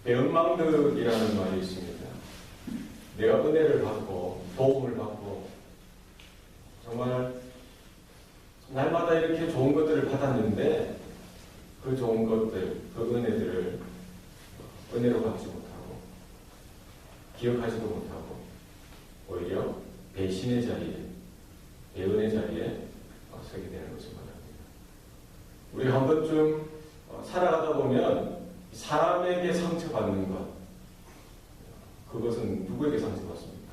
배은망덕이라는 말이 있습니다. 내가 은혜를 받고 도움을 받고 정말 날마다 이렇게 좋은 것들을 받았는데 그 좋은 것들, 그 은혜들을 은혜로 받지 못하고 기억하지도 못하고 오히려 배신의 자리에, 배은의 자리에 서게 되는 것을 말합니다. 우리 한 번쯤 살아가다 보면 사람에게 상처받는 것, 그것은 누구에게 상처받습니까?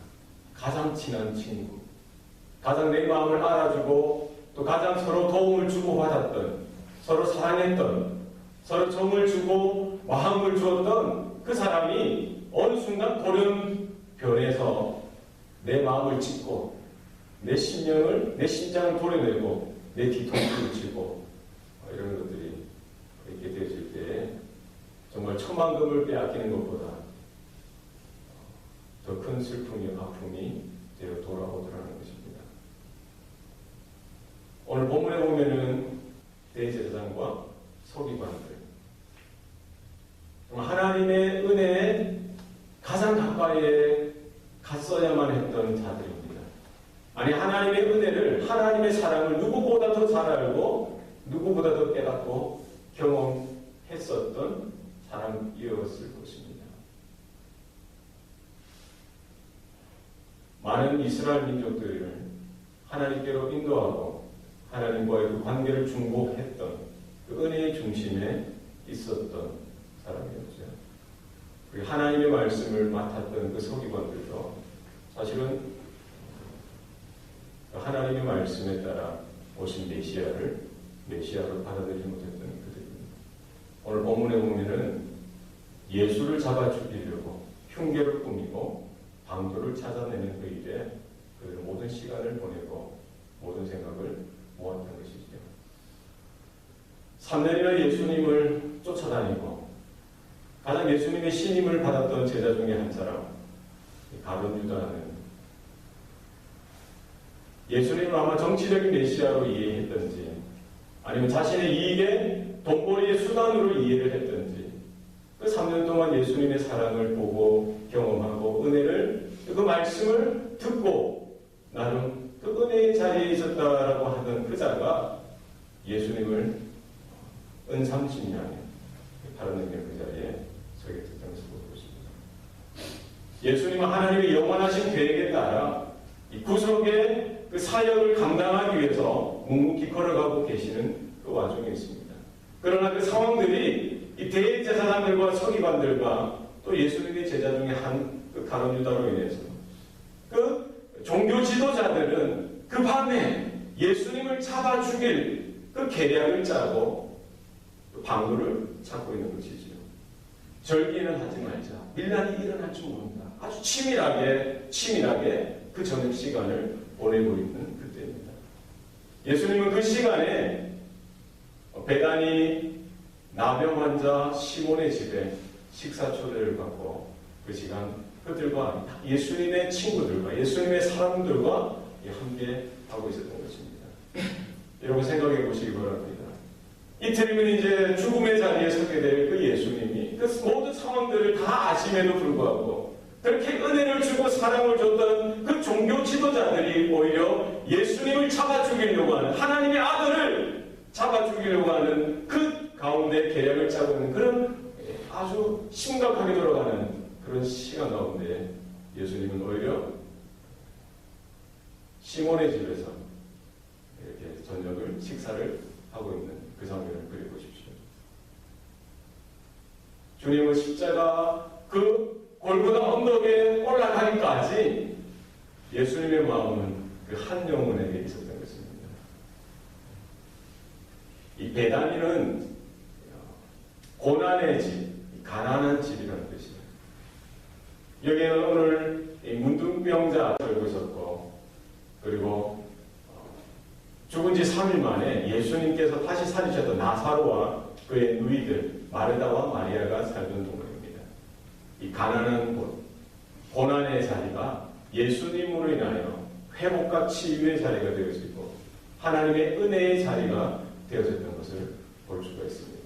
가장 친한 친구, 가장 내 마음을 알아주고 또 가장 서로 도움을 주고받았던, 서로 사랑했던, 서로 정을 주고 마음을 주었던 그 사람이 어느 순간 돌연변해서 내 마음을 찢고 내 심령을, 내 심장을 도려내고 내 뒤통수를 치고 이런 것들이 이렇게 되어질 때 정말 천만금을 빼앗기는 것보다 더 큰 슬픔이, 아픔이 되어 돌아오더라는 것입니다. 오늘 본문에 보면은 대제사장과 서기관들, 하나님의 은혜에 가장 가까이에 갔어야만 했던 자들입니다. 아니, 하나님의 은혜를, 하나님의 사랑을 누구보다 더 잘 알고 누구보다 더 깨닫고 경험했었던 사람이었을 것입니다. 많은 이스라엘 민족들을 하나님께로 인도하고 하나님과의 그 관계를 중보했던 그 은혜의 중심에 있었던 사람이었죠. 그리고 하나님의 말씀을 맡았던 그 서기관들도 사실은 하나님의 말씀에 따라 오신 메시아로 받아들이지 못했던 그들입니다. 오늘 본문에 보면은 예수를 잡아 죽이려고 흉계를 꾸미고 방도를 찾아내는 그 일에 그들은 모든 시간을 보내고 모든 생각을 모았던 것이죠. 3년이나 예수님을 쫓아다니고 가장 예수님의 신임을 받았던 제자 중에 한 사람, 가룟 유다는 예수님을 아마 정치적인 메시아로 이해했던지 아니면 자신의 이익에 돈벌이의 수단으로 이해를 했던지 그 3년 동안 예수님의 사랑을 보고 경험하고 은혜를, 그 말씀을 듣고 나름 그 은혜의 자리에 있었다라고 하던 그 자가 예수님을 은삼십년에 바른 그 자리에 서게 됐던 것을 보고 있습니다. 예수님은 하나님의 영원하신 계획에 따라 이 구속의 그 사역을 감당하기 위해서 묵묵히 걸어가고 계시는 그 와중에 있습니다. 그러나 그 상황들이 이 대제사장들과 서기관들과 또 예수님의 제자 중에 한 그 가룟 유다로 인해서 그 종교 지도자들은 그 밤에 예수님을 잡아 죽일 그 계략을 짜고 그 방도를 찾고 있는 것이지요. 절기에는 하지 말자. 밀란이 일어날 줄 모른다. 아주 치밀하게 그 저녁 시간을 보내고 있는 그때입니다. 예수님은 그 시간에 베다니 나병 환자 시몬의 집에 식사 초대를 받고 그 시간 그들과 예수님의 친구들과 예수님의 사람들과 함께 하고 있었던 것입니다. 여러분 생각해 보시기 바랍니다. 이틀이면 이제 죽음의 자리에 서게 될 그 예수님이 그 모든 상황들을 다 아심에도 불구하고 그렇게 은혜를 주고 사랑을 줬던 그 종교 지도자들이 오히려 예수님을 잡아 죽이려고 하는, 하나님의 아들을 잡아 죽이려고 하는 그 가운데 계략을 짜고 있는 그런 아주 심각하게 돌아가는 그런 시간 가운데 예수님은 오히려 시몬의 집에서 이렇게 저녁을, 식사를 하고 있는 그 장면을 그려보십시오. 주님은 십자가 그 골고다 언덕에 올라가기까지 예수님의 마음은 그 한 영혼에게 있었던 것입니다. 이 베다니는 고난의 집, 가난한 집이라는 뜻이에요. 여기에는 오늘 문둥병자 살고 있었고, 그리고 죽은 지 3일 만에 예수님께서 다시 살리셨던 나사로와 그의 누이들 마르다와 마리아가 살던 동네입니다. 이 가난한 곳, 고난의 자리가 예수님으로 인하여 회복과 치유의 자리가 되어지고 하나님의 은혜의 자리가 되어졌던 것을 볼 수가 있습니다.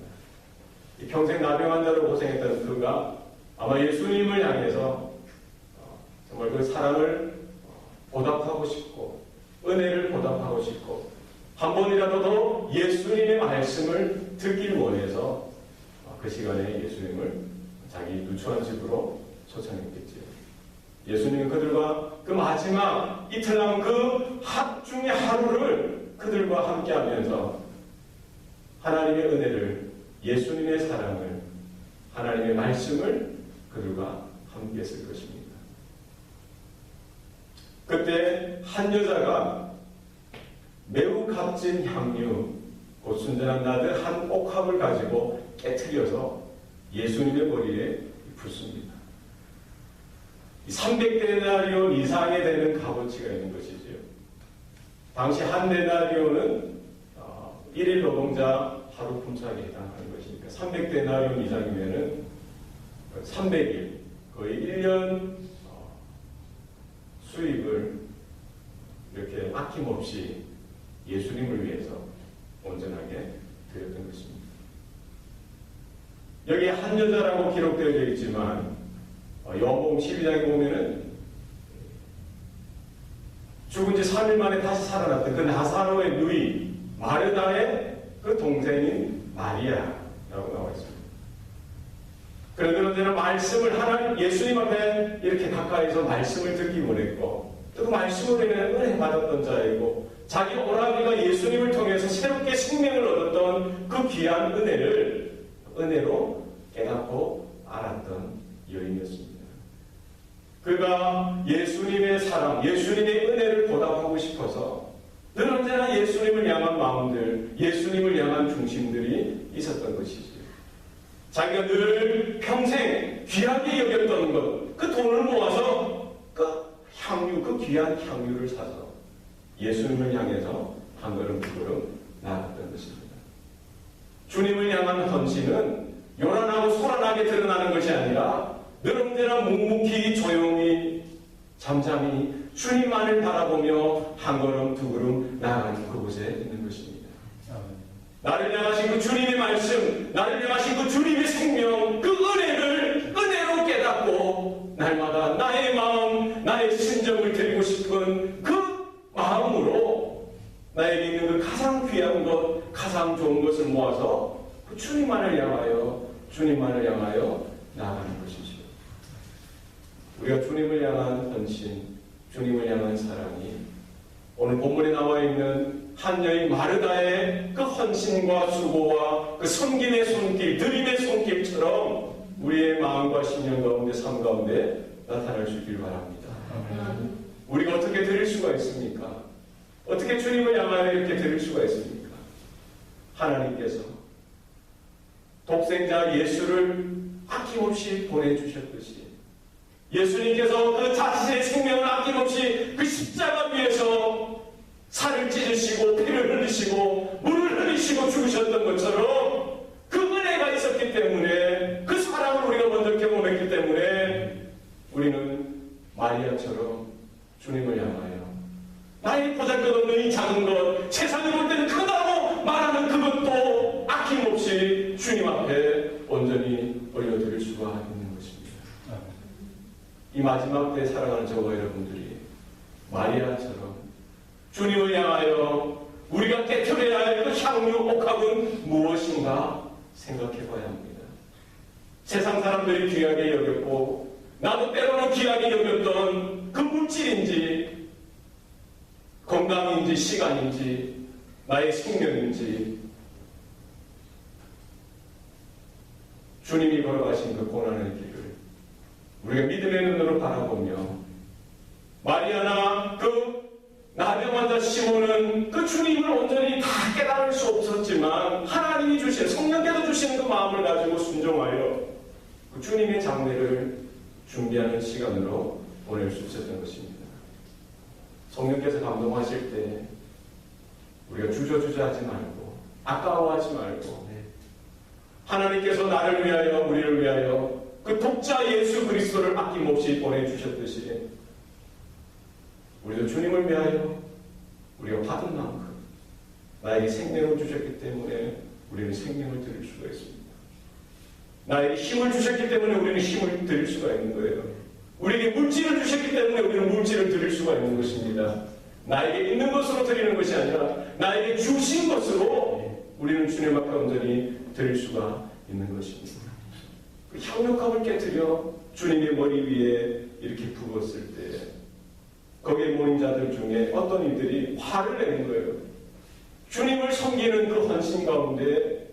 이 평생 나병 환자로 고생했던 그가 아마 예수님을 향해서 정말 그 사랑을 보답하고 싶고 은혜를 보답하고 싶고 한 번이라도 더 예수님의 말씀을 듣길 원해서 그 시간에 예수님을 자기 누추한 집으로 초청했겠지요. 예수님은 그들과 그 마지막 이틀 남은 그 중의 하루를 그들과 함께 하면서 하나님의 은혜를, 예수님의 사랑을, 하나님의 말씀을 그들과 함께 했을 것입니다. 그때 한 여자가 매우 값진 향유, 곧 순전한 나드 한 옥합을 가지고 깨트려서 예수님의 머리에 붓습니다. 300데나리온 이상이 되는 값어치가 있는 것이지요. 당시 한 데나리온은 1일 노동자 하루 품삯에 해당하는 것이니까 300데나리온 이상이면은 300일, 거의 1년 수입을 이렇게 아낌없이 예수님을 위해서 온전하게 드렸던 것입니다. 여기 한 여자라고 기록되어 있지만 요한복음 12장에 보면은 죽은 지 3일 만에 다시 살아났던 그 나사로의 누이 마르다의 그 동생인 마리아라고 나와 있습니다. 그런데 언제나 말씀을 하나님 예수님 앞에 이렇게 가까이서 말씀을 듣기 원했고 또 그 말씀으로 인해 은혜 받았던 자이고 자기 오라비가 예수님을 통해서 새롭게 생명을 얻었던 그 귀한 은혜를 은혜로 깨닫고 알았던 여인이었습니다. 그가 예수님의 사랑, 예수님의 은혜를 보답하고 싶어서 늘 언제나 예수님을 향한 마음들, 예수님을 향한 중심들이 있었던 것이죠. 자기가 늘 평생 귀하게 여겼던 것, 그 돈을 모아서 그 향유, 그 귀한 향유를 사서 예수님을 향해서 한 걸음 두 걸음 나아갔던 것입니다. 주님을 향한 헌신은 요란하고 소란하게 드러나는 것이 아니라 늘 언제나 묵묵히 조용히 잠잠히 주님만을 바라보며 한 걸음 두 걸음 나아가는 그곳에 있는 것입니다. 나를 향하신 그 주님의 말씀, 나를 향하신 그 주님의 생명, 그 은혜를 은혜로 깨닫고 날마다 나의 마음, 나의 심정을 드리고 싶은 그 마음으로 나에게 있는 그 가장 귀한 것, 가장 좋은 것을 모아서 그 주님만을 향하여 나아가는 것이죠. 우리가 주님을 향한 헌신, 주님을 향한 사랑이 오늘 본문에 나와 있는 한 여인 마르다의 그 헌신과 수고와 그 섬김의 손길, 드림의 손길처럼 우리의 마음과 신령 가운데, 삶 가운데 나타날 수 있기를 바랍니다. 우리가 어떻게 드릴 수가 있습니까? 어떻게 주님을 향하여 이렇게 드릴 수가 있습니까? 하나님께서 독생자 예수를 아낌없이 보내주셨듯이 예수님께서 그 자신의 생명을 아낌없이 그 십자가 위에서 살을 찢으시고 피를 흘리시고 물을 흘리시고 죽으셨던 것처럼 그 은혜가 있었기 때문에 그 사랑을 우리가 먼저 경험했기 때문에 우리는 마리아처럼 주님을 향하여 나의 보잘것없는 이 작은 것, 세상이 볼 때는 크다고 말하는 그것도 아낌없이 주님 앞에 온전히 올려드릴 수가 있는 것입니다. 이 마지막 때 살아가는 저와 여러분들이 마리아처럼 주님을 향하여 우리가 깨트려야 할 그 향유 옥합은 무엇인가 생각해 봐야 합니다. 세상 사람들이 귀하게 여겼고 나도 때로는 귀하게 여겼던 그 물질인지 건강인지 시간인지 나의 생명인지 주님이 걸어가신 그 고난의 길을 우리가 믿음의 눈으로 바라보며 마리아나 그 나병 환자 시몬은 그 주님을 온전히 다 깨달을 수 없었지만 하나님이 주신 성령께서 주시는 그 마음을 가지고 순종하여 그 주님의 장례를 준비하는 시간으로 보낼 수 있었던 것입니다. 성령께서 감동하실 때 우리가 주저주저하지 말고 아까워하지 말고 하나님께서 나를 위하여 우리를 위하여 그 독자 예수 그리스도를 아낌없이 보내주셨듯이 우리도 주님을 위하여 우리가 받은 만큼 나에게 생명을 주셨기 때문에 우리는 생명을 드릴 수가 있습니다. 나에게 힘을 주셨기 때문에 우리는 힘을 드릴 수가 있는 거예요. 우리에게 물질을 주셨기 때문에 우리는 물질을 드릴 수가 있는 것입니다. 나에게 있는 것으로 드리는 것이 아니라 나에게 주신 것으로 우리는 주님 앞에 온전히 드릴 수가 있는 것입니다. 그 향료컵을 깨뜨려 주님의 머리 위에 이렇게 부었을 때 거기에 모인 자들 중에 어떤 이들이 화를 내는 거예요. 주님을 섬기는 그 헌신 가운데,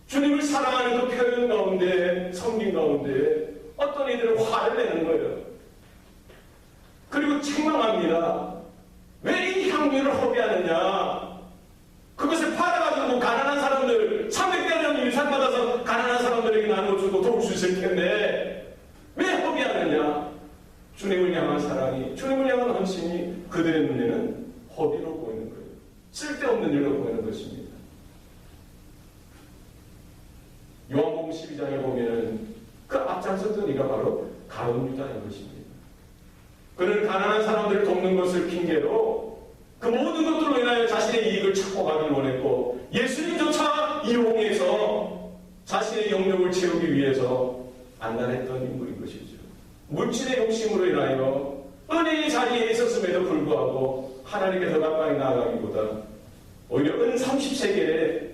주님을 사랑하는 그 표현 가운데, 섬김 가운데 어떤 이들은 화를 내는 거예요. 그리고 책망합니다. 왜 이 향유를 허비하느냐? 그것을 팔아가지고 가난한 사람들, 300대는 일산받아서 가난한 사람들에게 나눠주고 도울 수 있을 텐데 왜 허비하느냐? 주님을 향한 사랑이, 주님을 향한 헌신이 그들의 눈에는 허비로 보이는 거예요. 쓸데없는 일로 보이는 것입니다. 요한복음 12장에 보면은 그 앞장섰던 이가 바로 가룟 유다인 것입니다. 그는 가난한 사람들을 돕는 것을 핑계로 그 모든 것들로 인하여 자신의 이익을 찾고 가길 원했고 예수님조차 이용해서 자신의 영역을 채우기 위해서 안달했던 인물인 것이죠. 물질의 욕심으로 인하여 은혜의 자리에 있었음에도 불구하고 하나님께 더 가까이 나아가기보다 오히려 은 30세겔에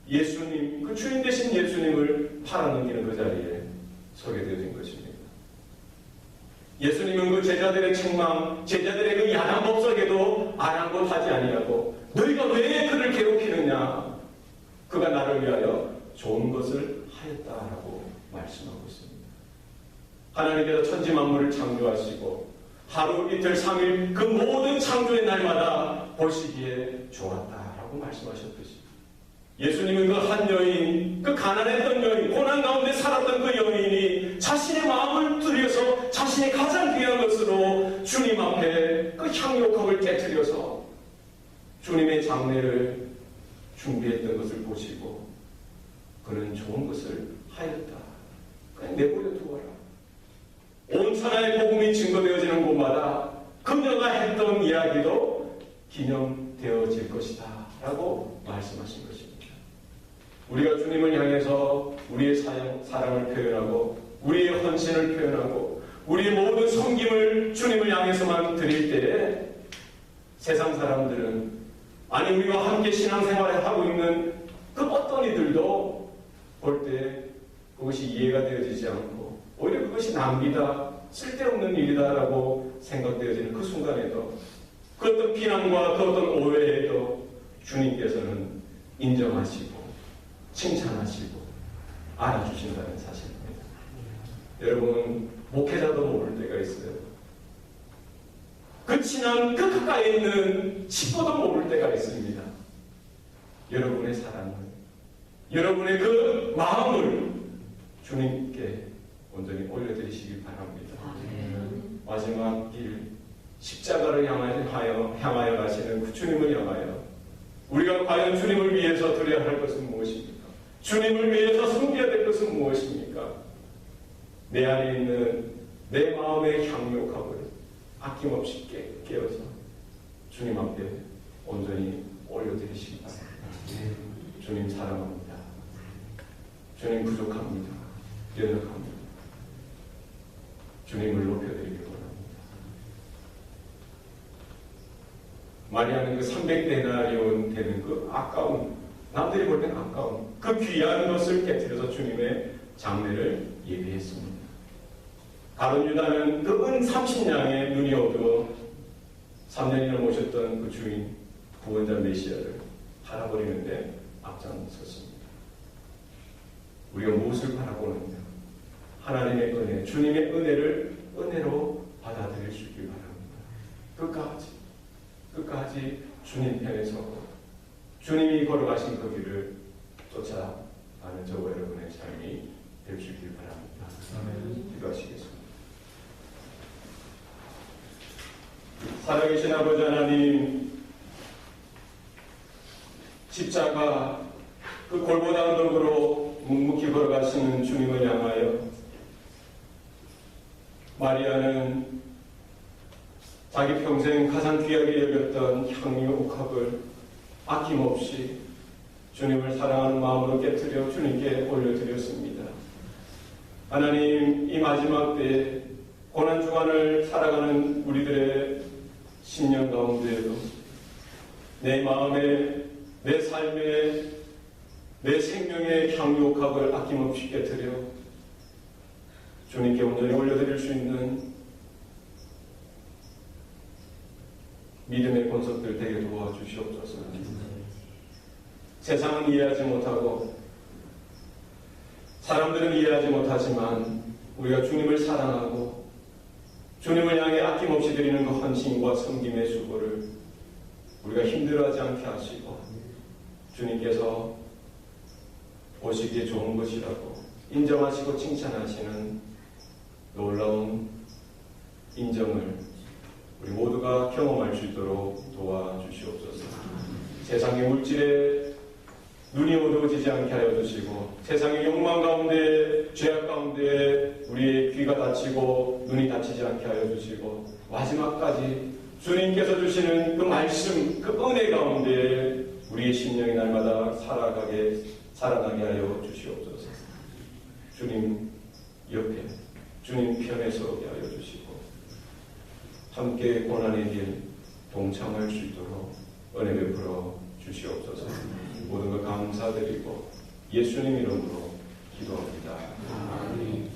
예수님, 그 주인 되신 예수님을 팔아넘기는 그 자리에 서게 되어진 것입니다. 예수님은 그 제자들의 책망, 제자들의 그 야단 법석에도 아랑곳하지 아니하고 너희가 왜 그를 괴롭히느냐? 그가 나를 위하여 좋은 것을 하였다라고 말씀하고 있습니다. 하나님께서 천지 만물을 창조하시고 하루, 이틀, 3일 그 모든 창조의 날마다 보시기에 좋았다라고 말씀하셨듯이 예수님은 그 한 여인, 그 가난했던 여인, 고난 가운데 살았던 그 여인이 자신의 마음을 들여서 자신의 가장 귀한 것으로 주님 앞에 그 향료컵을 깨뜨려서 주님의 장례를 준비했던 것을 보시고 그는 좋은 것을 하였다. 그냥 내버려 두어라. 온 천하의 복음이 증거되어지는 곳마다 그녀가 했던 이야기도 기념되어질 것이다 라고 말씀하신 것입니다. 우리가 주님을 향해서 우리의 사랑을 표현하고 우리의 헌신을 표현하고 우리의 모든 섬김을 주님을 향해서만 드릴 때에 세상 사람들은 아니 우리와 함께 신앙생활을 하고 있는 그 어떤 이들도 볼 때 그것이 이해가 되어지지 않고 오히려 그것이 낭비다, 쓸데없는 일이다라고 생각되어지는 그 순간에도 그 어떤 비난과 그 어떤 오해에도 주님께서는 인정하시고 칭찬하시고 알아주신다는 사실입니다. 여러분 목회자도 모를 때가 있어요. 그 친한 그 가까이 있는 친구도 모를 때가 있습니다. 여러분의 사랑을, 여러분의 그 마음을 주님께 온전히 올려드리시기 바랍니다. 마지막 길 십자가를 향하여 가시는 그 주님을 향하여 우리가 과연 주님을 위해서 드려야 할 것은 무엇입니까? 주님을 위해서 섬겨야 될 것은 무엇입니까? 내 안에 있는 내 마음의 향료컵을 아낌없이 깨어서 주님 앞에 온전히 올려드리시기 바랍니다. 주님 사랑합니다. 주님 부족합니다. 연약합니다. 주님을 높여드리기 원합니다. 마리아는 그 300데나리온 되는 그 아까운, 남들이 볼 때는 아까운 그 귀한 것을 깨뜨려서 주님의 장례를 예비했습니다. 가룟 유다는 그 은 30냥의 눈이 어두워 3년이나 모셨던 그 주인 구원자 메시아를 팔아버리는데 앞장섰습니다. 우리가 무엇을 바라보느냐? 하나님의 은혜, 주님의 은혜를 은혜로 받아들일 수 있길 바랍니다. 끝까지 주님 편에 서고 주님이 걸어가신 그 길을 쫓아가는 저와 여러분의 삶이 될 수 있길 바랍니다. 아멘. 기도하시겠습니다. 살아계신 아버지 하나님, 십자가 그 골고다 언덕으로 묵묵히 걸어가시는 주님을 향하여 마리아는 자기 평생 가장 귀하게 여겼던 향유옥합을 아낌없이 주님을 사랑하는 마음으로 깨뜨려 주님께 올려드렸습니다. 하나님, 이 마지막 때에 고난주간을 살아가는 우리들의 심령 가운데에도 내 마음에, 내 삶에, 내 생명의 향유옥합을 아낌없이 깨뜨려 주님께 온전히 올려드릴 수 있는 믿음의 권속들 되게 도와주시옵소서. 세상은 이해하지 못하고 사람들은 이해하지 못하지만 우리가 주님을 사랑하고 주님을 향해 아낌없이 드리는 그 헌신과 섬김의 수고를 우리가 힘들어하지 않게 하시고 주님께서 보시기에 좋은 것이라고 인정하시고 칭찬하시는 놀라운 인정을 우리 모두가 경험할 수 있도록 도와주시옵소서. 세상의 물질에 눈이 어두워지지 않게 하여 주시고 세상의 욕망 가운데 죄악 가운데 우리의 귀가 닫히고 눈이 닫히지 않게 하여 주시고 마지막까지 주님께서 주시는 그 말씀, 그 은혜 가운데 우리의 심령이 날마다 살아나게 하여 주시옵소서. 주님 옆에 주님 편에 서게 하여 주시고 함께 고난의 길 동참할 수 있도록 은혜 베풀어 주시옵소서. 모든 것 감사드리고 예수님 이름으로 기도합니다. 아멘.